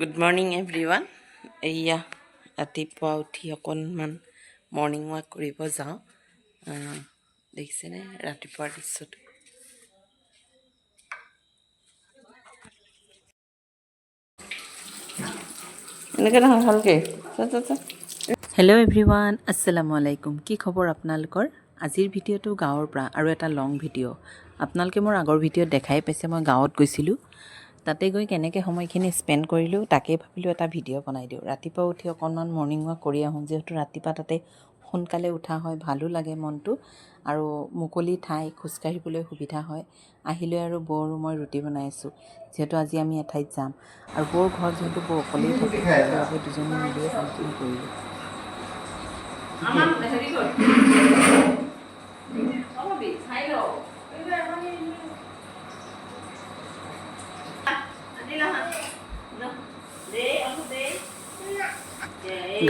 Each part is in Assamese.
Good morning everyone. এয়া ৰাতিপুৱা উঠি অকণমান মৰ্ণিং ৱাক কৰিব যাওঁ। দেখিছেনে ৰাতিপুৱাৰ দৃশ্যটো? এনেকৈ নহয়, ভালকৈ। হেল্ল' এভৰিৱান, আসসালামু আলাইকুম। কি খবৰ আপোনালোকৰ? আজিৰ ভিডিঅ'টো গাঁৱৰ পৰা আৰু এটা লং ভিডিঅ'। আপোনালোকে মোৰ আগৰ ভিডিঅ'ত দেখাই পাইছে মই গাঁৱত গৈছিলোঁ। তাতে গৈ কেনেকৈ সময়খিনি স্পেণ্ড কৰিলোঁ তাকে ভাবিলোঁ এটা ভিডিঅ' বনাই দিওঁ। ৰাতিপুৱা উঠি অকণমান মৰ্ণিং ৱাক কৰি আহোঁ, যিহেতু ৰাতিপুৱা তাতে সোনকালে উঠা হয়, ভালো লাগে মনটো আৰু মুকলি ঠাই, খোজকাঢ়িবলৈ সুবিধা হয়। আহিলৈ আৰু বৌ আৰু মই ৰুটি বনাই আছোঁ, যিহেতু আজি আমি এঠাইত যাম আৰু বৌৰ ঘৰত যিহেতু বৌ অকলেই থাকে, সেইবাবে দুজনী মিলিয়ে কামখিনি কৰিলোঁ।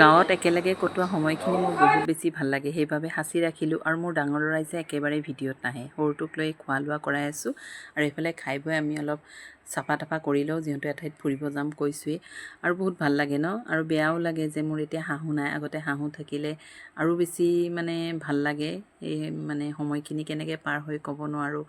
গাঁৱত একেলগে কটোৱা সময়খিনি মোৰ বহুত বেছি ভাল লাগে, সেইবাবে সাঁচি ৰাখিলোঁ। আৰু মোৰ ডাঙৰ ল'ৰাই যে একেবাৰে ভিডিঅ'ত নাহে, সৰুটোক লৈ খোৱা লোৱা কৰাই আছোঁ আৰু এইফালে খাই বৈ আমি অলপ চাফা তাফা কৰি লওঁ, যিহেতু এঠাইত ফুৰিব যাম কৈছোঁৱেই। আৰু বহুত ভাল লাগে ন, আৰু বেয়াও লাগে যে মোৰ এতিয়া শাহু নাই। আগতে শাহু থাকিলে আৰু বেছি মানে ভাল লাগে, এই মানে সময়খিনি কেনেকৈ পাৰ হৈ ক'ব নোৱাৰোঁ।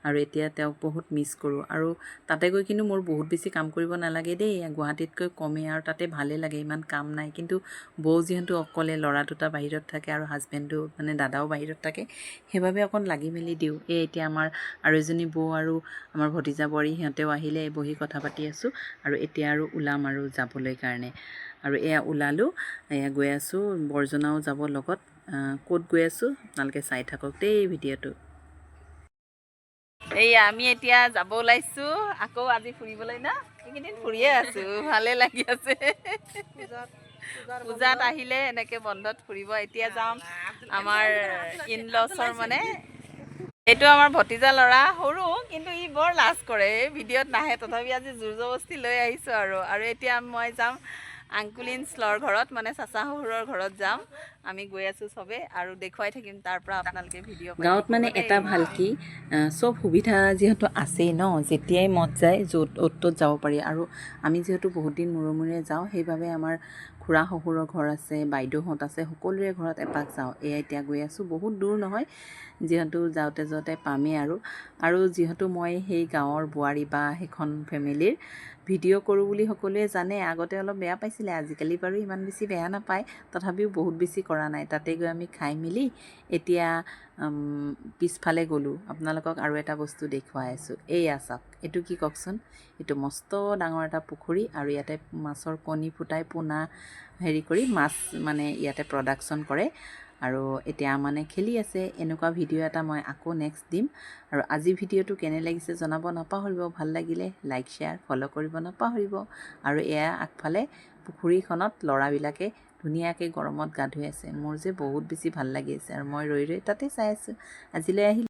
আৰু এতিয়া তেওঁক বহুত মিছ কৰোঁ। আৰু তাতে গৈ কিন্তু মোৰ বহুত বেছি কাম কৰিব নালাগে দেই, গুৱাহাটীতকৈ কমেই, আৰু তাতে ভালেই লাগে, ইমান কাম নাই। কিন্তু বৌ যিহেতু অকলে, ল'ৰা দুটা বাহিৰত থাকে আৰু হাজবেণ্ডো মানে দাদাও বাহিৰত থাকে, সেইবাবে অকণ লাগি মেলি দিওঁ। এতিয়া আমাৰ আৰু এজনী বৌ আৰু আমাৰ ভতিজা বোৱাৰী, সিহঁতেও আহিলে, বহি কথা পাতি আছোঁ। আৰু এতিয়া আৰু ওলাম আৰু যাবলৈ কাৰণে। আৰু এয়া ওলালোঁ, এয়া গৈ আছোঁ, বৰজনাও যাব লগত। ক'ত গৈ আছোঁ আপোনালোকে চাই থাকক দেই ভিডিঅ'টো। এইয়া আমি এতিয়া যাব ওলাইছোঁ আকৌ আজি ফুৰিবলৈ না। এইকেইদিন ফুৰিয়ে আছোঁ, ভালে লাগি আছে। পূজাত আহিলে এনেকৈ বন্ধত ফুৰিব। এতিয়া যাম আমাৰ ইনলছৰ মানে, এইটো আমাৰ ভতিজা ল'ৰা, সৰু কিন্তু ই বৰ লাজ কৰে, এই ভিডিঅ'ত নাহে, তথাপি আজি জোৰ জবস্তি লৈ আহিছোঁ। আৰু এতিয়া মই যাম আংকুলিনছলৰ ঘৰত, মানে চাচা শহুৰৰ ঘৰত যাম। আমি গৈ আছোঁ চবেই, আৰু দেখুৱাই থাকিম তাৰ পৰা আপোনালোকে ভিডিঅ'। গাঁৱত মানে এটা ভাল কি, চব সুবিধা যিহেতু আছেই ন, যেতিয়াই মন যায় য'ত ত'ত যাব পাৰি। আৰু আমি যিহেতু বহুত দিন মূৰে মূৰে যাওঁ, সেইবাবে আমাৰ খুৰা শহুৰৰ ঘৰ আছে, বাইদেউহঁত আছে, সকলোৰে ঘৰত এপাক যাওঁ। এয়া এতিয়া গৈ আছোঁ, বহুত দূৰ নহয়, যিহেতু যাওঁতে যাওঁতে পামেই। আৰু যিহেতু মই সেই গাঁৱৰ বোৱাৰী বা সেইখন ফেমিলিৰ ভিডিঅ' কৰোঁ বুলি সকলোৱে জানে। আগতে অলপ বেয়া পাইছিলে, আজিকালি বাৰু ইমান বেছি বেয়া নাপায়, তথাপিও বহুত বেছি কৰা নাই। তাতে গৈ আমি খাই মেলি এতিয়া পিছফালে গ'লোঁ। আপোনালোকক আৰু এটা বস্তু দেখুৱাই আছোঁ, এইয়া চাওক, এইটো কি কওকচোন। এইটো মস্ত ডাঙৰ এটা পুখুৰী, আৰু ইয়াতে মাছৰ কণী ফুটাই পোনা হেৰি কৰি মাছ মানে ইয়াতে প্ৰডাকশ্যন কৰে। আৰু এতিয়া মানে খেলি আছে। এনেকুৱা ভিডিঅ' এটা মই আকৌ নেক্সট দিম। আৰু আজি ভিডিঅ'টো কেনে লাগিছে জনাব নাপাহৰিব। ভাল লাগিলে লাইক শ্বেয়াৰ ফ'ল' কৰিব নাপাহৰিব। আৰু এয়া আগফালে পুখুৰীখনত ল'ৰাবিলাকে ধুনীয়াকৈ গৰমত গা ধুই আছে। মোৰ যে বহুত বেছি ভাল লাগি আছে, আৰু মই ৰৈ ৰৈ তাতে চাই আছোঁ। আজিলৈ আহিলোঁ।